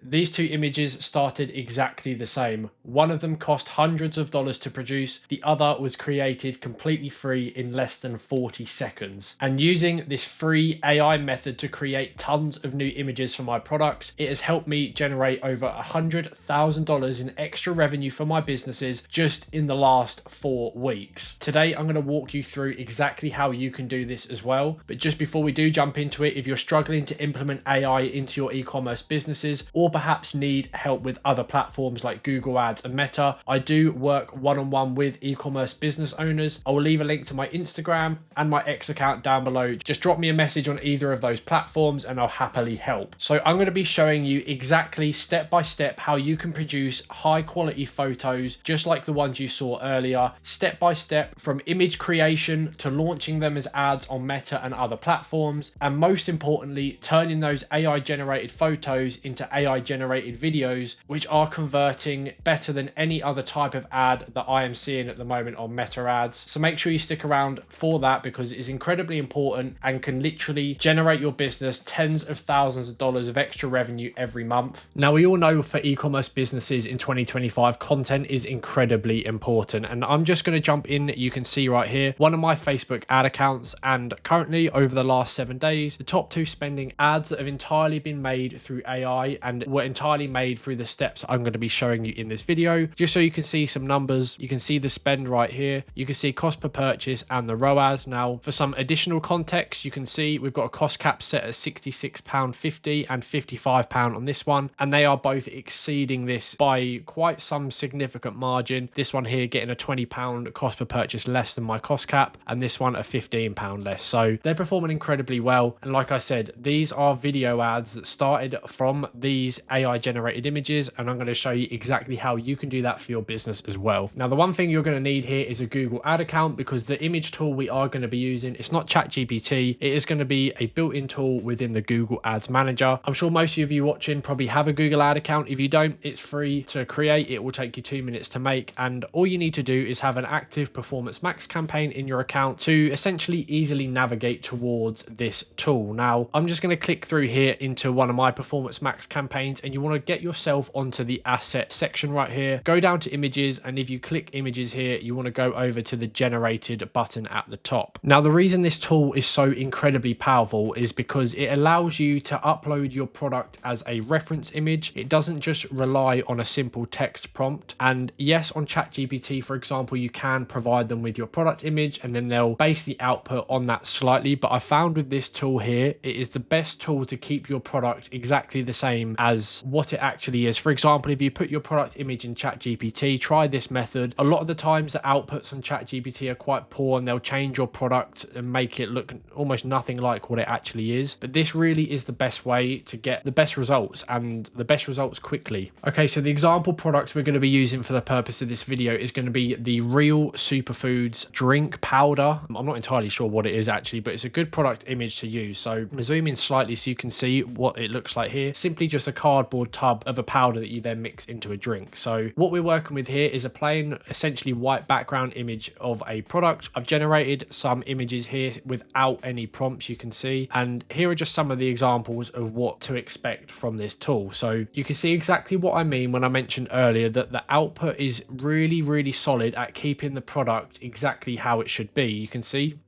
these two images started exactly the same. One of them cost hundreds of dollars to produce, the other was created completely free in less than 40 seconds. And using this free AI method to create tons of new images for my products, it has helped me generate over $100,000 in extra revenue for my businesses just in the last 4 weeks. Today, I'm going to walk you through exactly how you can do this as well. But just before we do jump into it, if you're struggling to implement AI into your e-commerce businesses, or perhaps need help with other platforms like Google Ads and Meta, I do work one-on-one with e-commerce business owners. I will leave a link to my Instagram and my X account down below. Just drop me a message on either of those platforms and I'll happily help. So I'm going to be showing you exactly step by step how you can produce high quality photos just like the ones you saw earlier, step by step from image creation to launching them as ads on Meta and other platforms, and most importantly turning those AI generated photos into AI generated videos, which are converting better than any other type of ad that I am seeing at the moment on Meta ads. So make sure you stick around for that because it is incredibly important and can literally generate your business tens of thousands of dollars of extra revenue every month. Now, we all know for e-commerce businesses in 2025, content is incredibly important, and I'm just going to jump in. You can see right here one of my Facebook ad accounts, and currently over the last 7 days, the top 2 spending ads that have entirely been made through AI and were entirely made through the steps I'm going to be showing you in this video, just so you can see some numbers. You can see the spend right here, you can see cost per purchase and the ROAS. Now for some additional context, you can see we've got a cost cap set at £66.50 and £55 on this one, and they are both exceeding this by quite some significant margin. This one here getting a £20 cost per purchase less than my cost cap, and this one a £15 less. So they're performing incredibly well. And like I said, these are video ads that started from these AI generated images, and I'm going to show you exactly how you can do that for your business as well. Now, the one thing you're going to need here is a Google ad account, because the image tool we are going to be using, it's not ChatGPT, it is going to be a built-in tool within the Google Ads Manager. I'm sure most of you watching probably have a Google ad account. If you don't, it's free to create. It will take you 2 minutes to make, and all you need to do is have an active Performance Max campaign in your account to essentially easily navigate towards this tool. Now, I'm just going to click through here into one of my Performance Max campaigns, and you want to get yourself onto the asset section right here. Go down to images, and if you click images here, you want to go over to the generated button at the top. Now, the reason this tool is so incredibly powerful is because it allows you to upload your product as a reference image. It doesn't just rely on a simple text prompt. And yes, on ChatGPT, for example, you can provide them with your product image and then they'll base the output on that slightly. But I found with this tool here, it is the best tool to keep your product exactly the same as what it actually is. For example, if you put your product image in ChatGPT, try this method. A lot of the times the outputs on ChatGPT are quite poor and they'll change your product and make it look almost nothing like what it actually is. But this really is the best way to get the best results, and the best results quickly. Okay, so the example product we're going to be using for the purpose of this video is going to be the Real Superfoods drink powder. I'm not entirely sure what it is actually, but it's a good product image to use. So I'm going to zoom in slightly so you can see what it looks like here. Simply just a cardboard tub of a powder that you then mix into a drink. So what we're working with here is a plain, essentially white background image of a product. I've generated some images here without any prompts, you can see, and here are just some of the examples of what to expect from this tool. So you can see exactly what I mean when I mentioned earlier that the output is really solid at keeping the product exactly how it should be. You can see,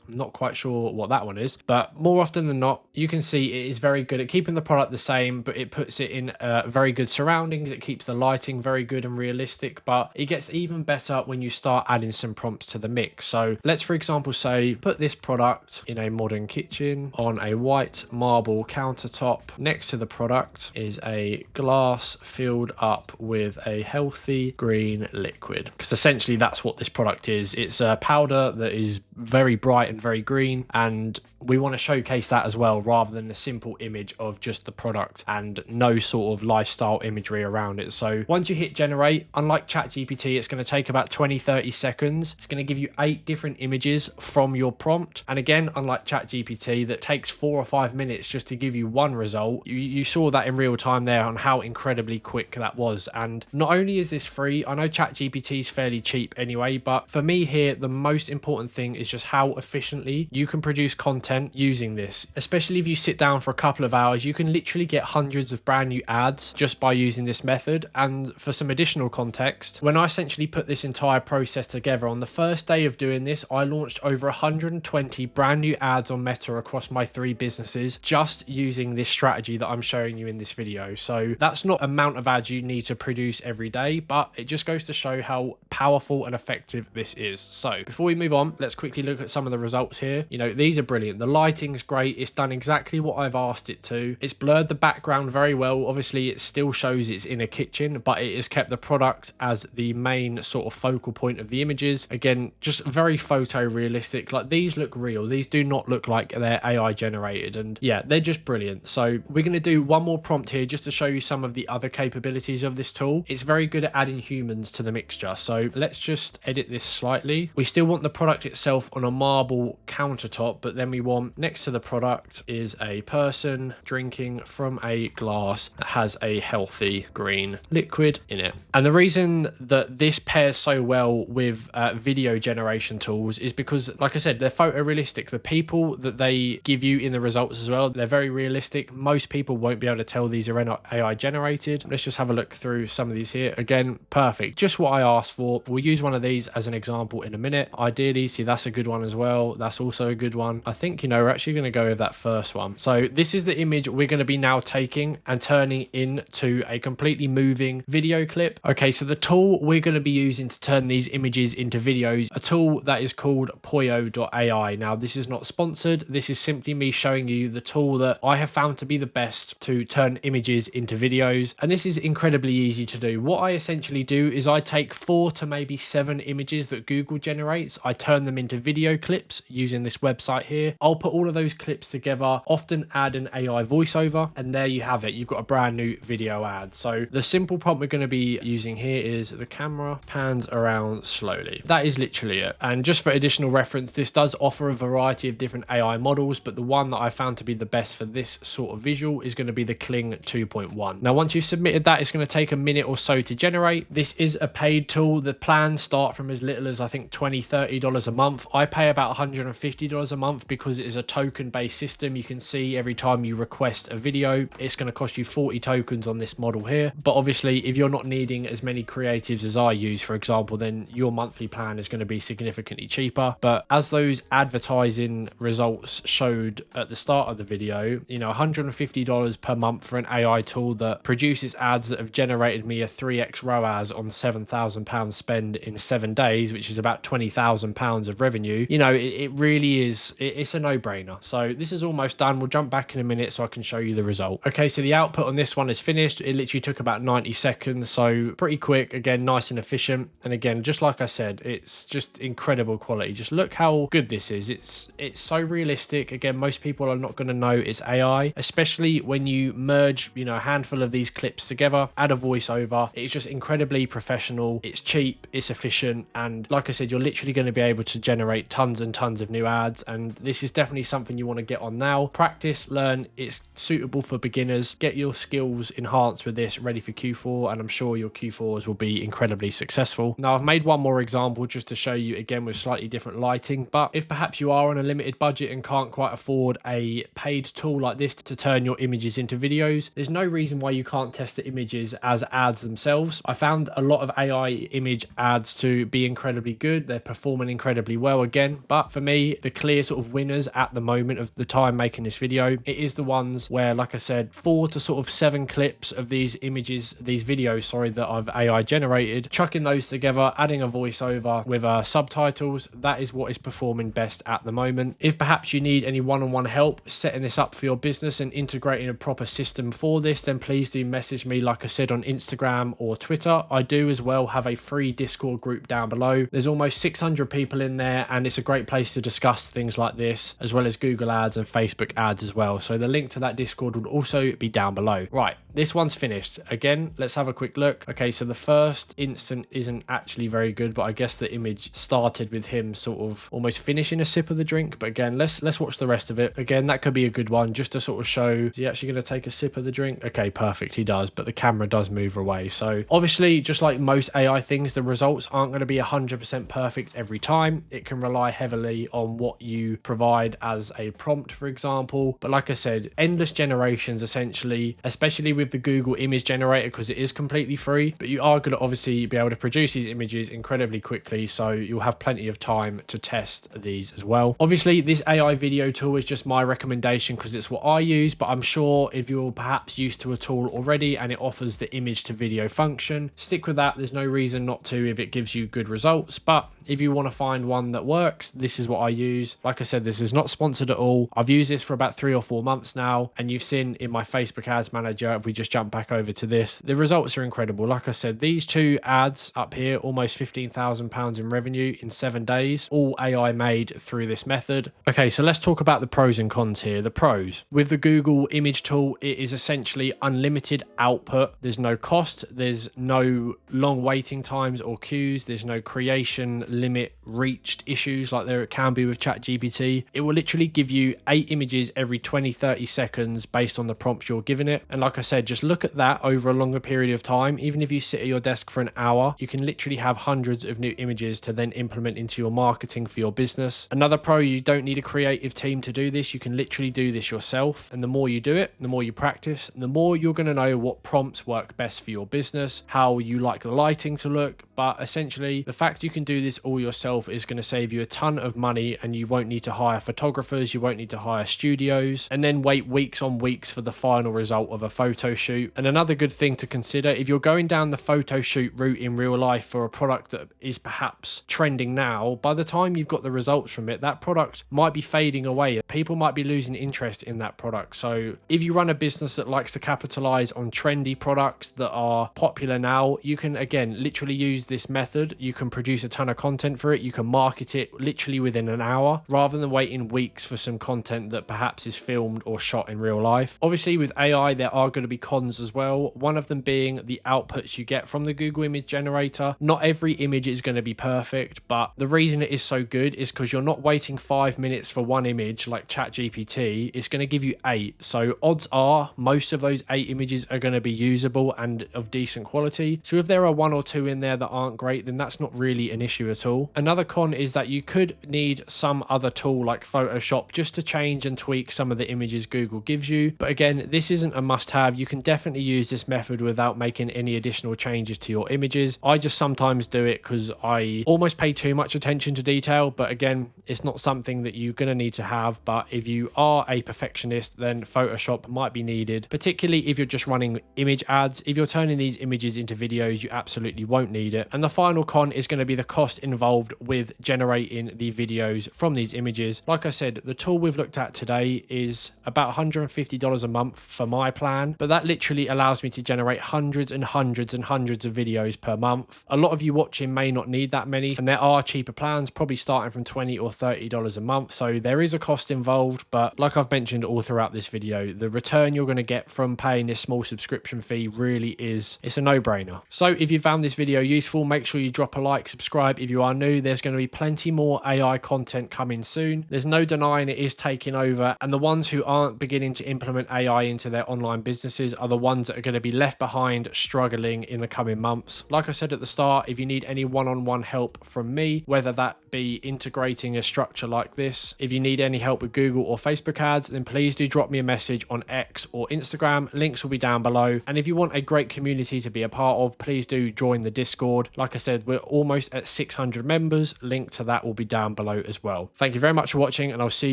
I'm not quite sure what that one is, but more often than not, you can see it is very good at keeping the product the same, but it puts it in very good surroundings. It keeps the lighting very good and realistic, but it gets even better when you start adding some prompts to the mix. So let's, for example, say, put this product in a modern kitchen on a white marble countertop. Next to the product is a glass filled up with a healthy green liquid, because essentially that's what this product is. It's a powder that is very bright and very green, and we want to showcase that as well, rather than a simple image of just the product and no sort of lifestyle imagery around it. So once you hit generate, unlike ChatGPT, it's going to take about 20-30 seconds. It's going to give you 8 different images from your prompt, and again, unlike ChatGPT that takes 4 or 5 minutes just to give you one result, you saw that in real time there on how incredibly quick that was. And not only is this free, I know ChatGPT is fairly cheap anyway, but for me here, the most important thing is just how efficient efficiently, you can produce content using this. Especially if you sit down for a couple of hours, you can literally get hundreds of brand new ads just by using this method. And for some additional context, when I essentially put this entire process together, on the first day of doing this, I launched over 120 brand new ads on Meta across my 3 businesses just using this strategy that I'm showing you in this video. So that's not amount of ads you need to produce every day, but it just goes to show how powerful and effective this is. So before we move on, let's quickly look at some of the results here. You know, these are brilliant. The lighting's great. It's done exactly what I've asked it to. It's blurred the background very well. Obviously, it still shows it's in a kitchen, but it has kept the product as the main sort of focal point of the images. Again, just very photorealistic. Like, these look real. These do not look like they're AI generated, and yeah, they're just brilliant. So we're going to do one more prompt here just to show you some of the other capabilities of this tool. It's very good at adding humans to the mixture. So let's just edit this slightly. We still want the product itself on a marble countertop, but then we want next to the product is a person drinking from a glass that has a healthy green liquid in it. And the reason that this pairs so well with video generation tools is because, like I said, they're photorealistic. The people that they give you in the results as well, they're very realistic. Most people won't be able to tell these are AI generated. Let's just have a look through some of these here. Again, perfect. Just what I asked for. We'll use one of these as an example in a minute. Ideally, see, that's a good one as well. That's also a good one. I think, you know, we're actually going to go with that first one. So this is the image we're going to be now taking and turning into a completely moving video clip. Okay, so the tool we're going to be using to turn these images into videos, a tool that is called Poio.ai. Now, this is not sponsored. This is simply me showing you the tool that I have found to be the best to turn images into videos. And this is incredibly easy to do. What I essentially do is I take 4 to maybe 7 images that Google generates. I turn them into video clips using this website here. I'll put all of those clips together, often add an AI voiceover, and there you have it. You've got a brand new video ad. So the simple prompt we're going to be using here is the camera pans around slowly. That is literally it. And just for additional reference, this does offer a variety of different AI models, but the one that I found to be the best for this sort of visual is going to be the Kling 2.1. Now, once you've submitted that, it's going to take a minute or so to generate. This is a paid tool. The plans start from as little as, I think, $20-$30 a month. I pay about $150 a month because it is a token-based system. You can see every time you request a video, it's going to cost you 40 tokens on this model here. But obviously, if you're not needing as many creatives as I use, for example, then your monthly plan is going to be significantly cheaper. But as those advertising results showed at the start of the video, you know, $150 per month for an AI tool that produces ads that have generated me a 3x ROAS on £7,000 spend in 7 days, which is about £20,000 of revenue. You know, it really is, it's a no-brainer. So this is almost done. We'll jump back in a minute so I can show you the result. Okay, so the output on this one is finished. It literally took about 90 seconds, so pretty quick. Again, nice and efficient. And again, just like I said, it's just incredible quality. Just look how good this is. It's so realistic. Again, most people are not going to know it's AI, especially when you merge, you know, a handful of these clips together, add a voiceover. It's just incredibly professional. It's cheap, it's efficient, and like I said, you're literally going to be able to generate tons and tons of new ads. And this is definitely something you want to get on now. Practice, learn. It's suitable for beginners. Get your skills enhanced with this, ready for Q4, and I'm sure your Q4s will be incredibly successful. Now, I've made one more example just to show you, again, with slightly different lighting, but if perhaps you are on a limited budget and can't quite afford a paid tool like this to turn your images into videos, there's no reason why you can't test the images as ads themselves. I found a lot of AI image ads to be incredibly good. They're performing incredibly well again, but for me, the clear sort of winners at the moment of the time making this video, it is the ones where, like I said, 4 to sort of 7 clips of these images, these videos, sorry, that I've AI generated, chucking those together, adding a voiceover with subtitles. That is what is performing best at the moment. If perhaps you need any one-on-one help setting this up for your business and integrating a proper system for this, then please do message me, like I said, on Instagram or Twitter. I do as well have a free Discord group down below. There's almost 600 people in there, and it's a great place to discuss things like this, as well as Google ads and Facebook ads as well. So the link to that Discord will also be down below. Right, this one's finished. Again, let's have a quick look. Okay, so the first instant isn't actually very good, but I guess the image started with him sort of almost finishing a sip of the drink. But again, let's watch the rest of it. Again, that could be a good one just to sort of show, is he actually going to take a sip of the drink? Okay, perfect, he does, but the camera does move away. So obviously, just like most AI things, the results aren't going to be 100% perfect every time. It can rely heavily dependently on what you provide as a prompt, for example. But like I said, endless generations essentially, especially with the Google image generator, because it is completely free, but you are going to obviously be able to produce these images incredibly quickly, so you'll have plenty of time to test these as well. Obviously, this AI video tool is just my recommendation because it's what I use, but I'm sure if you're perhaps used to a tool already and it offers the image to video function, stick with that. There's no reason not to if it gives you good results. But if you want to find one that works, this is what I use. Like I said, this is not sponsored at all. I've used this for about 3 or 4 months now, and you've seen in my Facebook ads manager, if we just jump back over to this, the results are incredible. Like I said, these 2 ads up here, almost £15,000 in revenue in 7 days, all AI made through this method. Okay, so let's talk about the pros and cons here. The pros: with the Google image tool, it is essentially unlimited output. There's no cost, there's no long waiting times or queues, there's no creation limit reached issues like there can be with ChatGPT. It will literally give you 8 images every 20-30 seconds based on the prompts you're giving it. And like I said, just look at that over a longer period of time. Even if you sit at your desk for an hour, you can literally have hundreds of new images to then implement into your marketing for your business. Another pro: you don't need a creative team to do this. You can literally do this yourself, and the more you do it, the more you practice, and the more you're going to know what prompts work best for your business, how you like the lighting to look. But essentially, the fact you can do this all yourself is going to save you a ton of money, and you won't need to hire photographers, you won't need to hire studios, and then wait weeks on weeks for the final result of a photo shoot. And another good thing to consider, if you're going down the photo shoot route in real life for a product that is perhaps trending now, by the time you've got the results from it, that product might be fading away. People might be losing interest in that product. So if you run a business that likes to capitalize on trendy products that are popular now, you can again literally use this method. You can produce a ton of content for it. You can market it literally within an hour rather than waiting weeks for some content that perhaps is filmed or shot in real life. Obviously, with AI, there are going to be cons as well. One of them being the outputs you get from the Google image generator. Not every image is going to be perfect, but the reason it is so good is because you're not waiting 5 minutes for one image like ChatGPT. It's going to give you 8. So odds are most of those 8 images are going to be usable and of decent quality. So if there are 1 or 2 in there that aren't great, then that's not really an issue at all. Another con is that you could need some other tool like Photoshop just to change and tweak some of the images Google gives you. But again, this isn't a must-have. You can definitely use this method without making any additional changes to your images. I just sometimes do it because I almost pay too much attention to detail. But again, it's not something that you're going to need to have. But if you are a perfectionist, then Photoshop might be needed, particularly if you're just running image ads. If you're turning these images into videos, you absolutely won't need it. And the final con is going to be the cost involved with generating the videos from these images. Like I said, the tool we've looked at today is about $150 a month for my plan, but that literally allows me to generate hundreds and hundreds and hundreds of videos per month. A lot of you watching may not need that many, and there are cheaper plans, probably starting from $20 or $30 a month. So there is a cost involved, but like I've mentioned all throughout this video, the return you're going to get from paying this small subscription fee really is, it's a no-brainer. So if you found this video useful, make sure you drop a like, subscribe if you are new. There's going to be plenty more AI content coming soon. There's no denying it is taking over, and the ones who aren't beginning to implement AI into their online businesses are the ones that are going to be left behind struggling in the coming months. Like I said at the start, if you need any one-on-one help from me, whether that be integrating a structure like this, if you need any help with Google or Facebook ads, then please do drop me a message on X or Instagram. Links will be down below. And if you want a great community to be a part of, please do join the Discord. Like I said, we're almost at 600 members. Link to that will be down below as well. Thank you very much for watching, and I'll see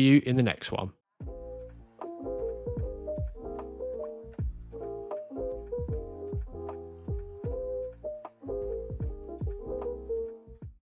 you in the next one.